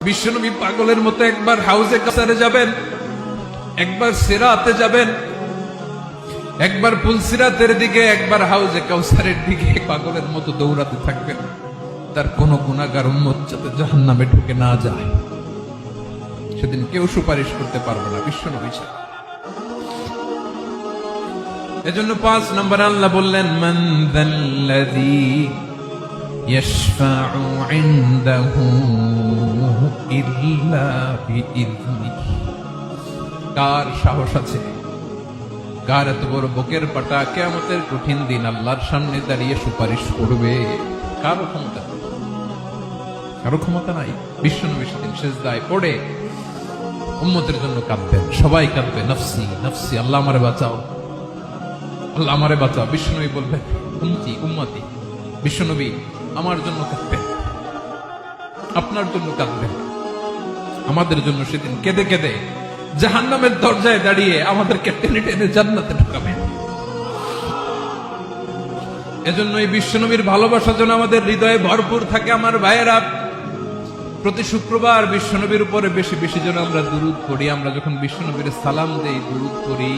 বিশ্বনবী পাগলের মতো একবার হাউজে কাসারে যাবেন, একবার সিরাতে যাবেন, একবার পুলসিরাতের দিকে, একবার হাউজে কাউসারের দিকে পাগলের মতো দৌড়াতে থাকবেন। তার কোন গুনাহগার উম্মত যাতে জাহান্নামে ঢুকে না যায়, সেদিন কেউ সুপারিশ করতে পারবে না বিশ্বনবী ছাড়া। এজন্য ৫ নম্বরে আল্লাহ বললেন, মান যাল্লাযী ইয়াশফাউ ইনদাহু ইল্লা বিইযনিহি। কার সাহস আছে, কার এত বড় বুকের পাটা কিয়ামতের কঠিন দিন আল্লাহর সামনে দাঁড়িয়ে সুপারিশ করবে? কারো ক্ষমতা নেই, কারো ক্ষমতা নাই। বিশ্বনবী সেদিন সিজদায় পড়ে উম্মতের জন্য কাঁদবেন, সবাই কাঁদবে, নফসি নফসি, আল্লাহ আমারে বাঁচাও, আল্লাহ আমারে বাঁচাও। বিশ্বনবী বলবেন, উম্মতি উম্মতি। বিশ্বনবী আমার জন্য কাঁদবেন, আপনার জন্য কাঁদবেন, আমাদের জন্য সেদিন কেঁদে কেঁদে জাহান্নামের দরজায় দাঁড়িয়ে আমাদেরকে টেনে টেনে জান্নাতে ঢুকাবেন। এজন্য এই বিশ্বনবীর ভালোবাসা যেন আমাদের হৃদয়ে ভরপুর থাকে। আমার ভাইয়েরা, প্রতি শুক্রবার বিশ্বনবীর উপরে বেশি বেশি যেন আমরা দুরূদ পড়ি। আমরা যখন বিশ্বনবীর সালাম দেই, দুরূদ পড়ি,